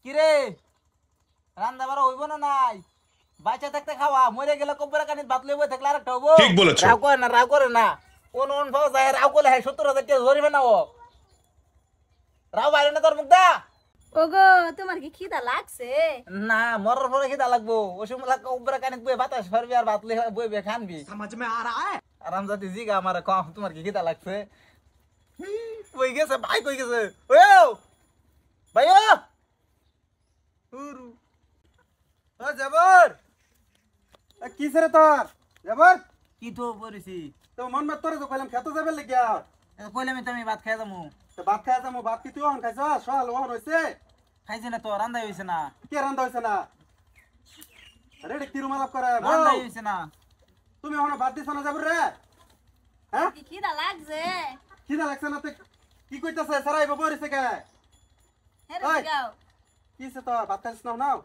কি রে রান্না বাড়া হইব না নাই বাচ্চা থাকতে খাওয়া মরে গেলে কব্বরা কানিত ভাত লইব থাকলে আরেকটা হবো ঠিক বলেছো। রাও করে না কোন ভাও যায় রাও করলে 70,000 টাকা জরিমানা নাও রাও বাইরে না তোর মুখদা ওগো তোমার কি খিদা লাগছে? না মরার পরে খিদা লাগবো ওসব কব্বরা কানিত বই বাতাস ফারবি আর ভাত লই বইবে খানবি समझ में आ रहा है। আরামজাদি জিগা আমার কম তোমার কি খিদা লাগছে কই গেছে ভাই কই গেছে ও ভাই ও ओ जबर किस रे तोर जबर কি তো পড়িছি तो मन में तोरे तो कलम खेतो जाबे ले गया কইলাম তুমি ভাত খাই যামু तो बात खाया था मु बात की तू हन खाइस सवाल ओहन होइसे খাইছে না তো রান্দাই হইছে না के रंदा होइसे ना अरे रे तिरु मालाप करे রান্দাই হইছে না তুমি হন बात दिस ना जबर रे हैं কি খিদা লাগছে? किदा लागছে ना ते की কইতাছে সারাই ববরিছে কে হেরে ওই। গাও কিসে তোর বাত খাইছ না নাও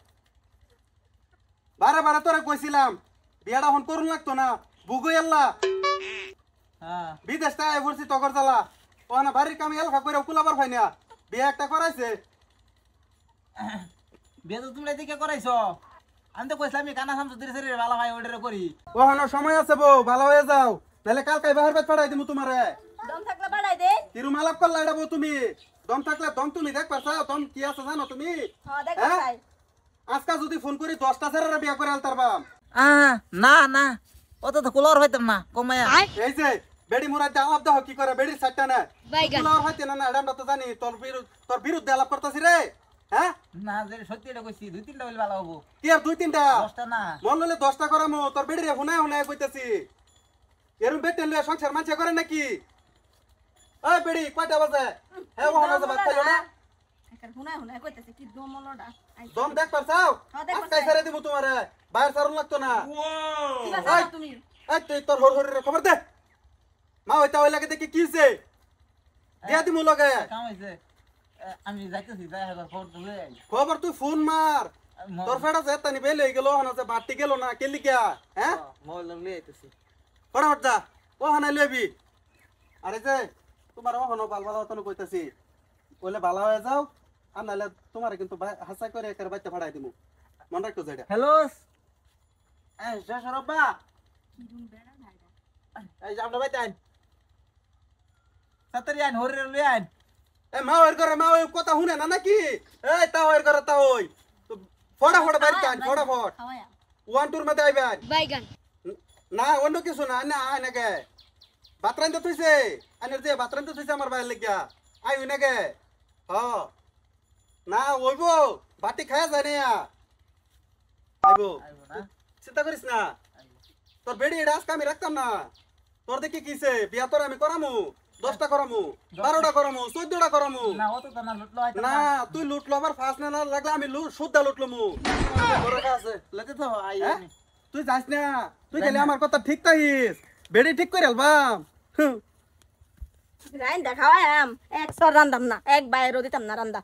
বারে বারে তোরে কইছিলাম বিয়াটা হন করুন লাগতো না বুগই আল্লাহ হ্যাঁ বিদেশ টাই ভরছি তগর জ্বালা ওনা বাড়ির কামে এলখা কইরা কুলাবার ফাইনা বিয়া একটা করাইছে বিয়ে তো তুমি এদিকে করাইছো আমি তো কইছিলাম আমি কানা সামসু ধীরে ধীরে ভালো ভাই অর্ডার করি ওখানে সময় আছে বউ ভালো হয়ে যাও নাহলে কালকে বাহির বাইর পাঠাই দিমু তোমারে দম থাকলে বাড়াই দে। তিরুমালাপ করলা এটা বউ তুমি দম থাকলে দম তুমি দেখ পারছা দম কি আছে জানো তুমি হ্যাঁ দেখ হ্যাঁ? ভাই। আজকা যদি ফোন করি 10টা ছেড়ে বিয়া করে আলতার বাম না না অত তো কুলার হইতাম না কমায়া এই যে বেড়ি মুরাইতে আলাপ দাও কি করে বেড়ির সাইডটা না বাইগান। কুলার হইতে না না এডামটা তো জানি তোর বিরুদ্ধে আলাপ করতেছি রে হ্যাঁ না যে সত্যি এটা কইছি দুই তিনটা বলে ভালো হবো কি আর দুই তিনটা 10টা না মন লইলে 10টা করামু তোর বেড়ি রে হুনায় হুনায় কইতাছি এরম বেটেন লইয়া সংসার মানছে করে নাকি ওই বেড়ি কয়টা বাজে হ্যাঁ ওখানে যে ভাত খাইও না একার হুনাই হুনাই কইতাছে কি দমলডা। দম দেখ পারছাও হ্যাঁ, দেখ আজকাই ছেড়ে দিব তোমারে বাইরে ছাড়ুন লাগতো না কি বাসা তুমি? এই তুই তোর হর হর খবর দে মা হইতা হইলা কে দেখি কি হইছে দিয়া দিমু লগে কাম হইছে আমি যাইতেছি যাই একবার খবর তো লই আই খবর তুই ফোন মার তোর ফেড়া যেতা নি বেলে গেল হনা যে বাটি গেল না কেলি কিয়া হ্যাঁ মোবাইল লই আইতেছি ফটাফট যা ও হনা লইবি আরে যে তোমার ও হনো বাল বাল তন কইতাছি কইলে ভালো হয়ে যাও আর নালে তোমারে কিন্তু হাসা করে একার বাইতে ফাড়াই দিমু মন রাখতো যাইডা হ্যালো এই সরবা কি রুম বেড়া ভাইরা। এই জামটা বাইতে আইন সাতরি আইন হরির লই আইন এ মা ওর করে মা ওই কথা শুনে না নাকি এই তা ওর করে তা ওই ফটাফট বাইরে টান ফটাফট খাওয়ায়া। ওয়ান টুর মধ্যে আইবেন বাইগান। না অন্য কিছু না না আয় নাকি বাতরান তো তুইছে আনের যে বাতরান তো তুইছে আমার বাইরে লেগিয়া আই ওই নাকি হ না ওইবো বাটি খায়া যায় না আইবো আইবো না চিন্তা করিস না তোর বেড়ি এটা আজকে আমি রাখতাম না তোর দেখি কিছে বিয়া তোর আমি করামু 10টা করামু 12টা করামু 14টা করামু না অত তো না লুটলো হয়তো না তুই লুটলো আমার ফার্স্ট না লাগলে আমি শুদ্ধা লুটলো মু বড় আছে লতে তো আই হ্যাঁ? তুই যাস না তুই গেলে আমার কথা ঠিক তাইস বেড়ি ঠিক করে আলবাম রাইন্দা খাওয়ায়াম। এক সর রান্দাম না, এক বাইরও দিতাম না রান্দা।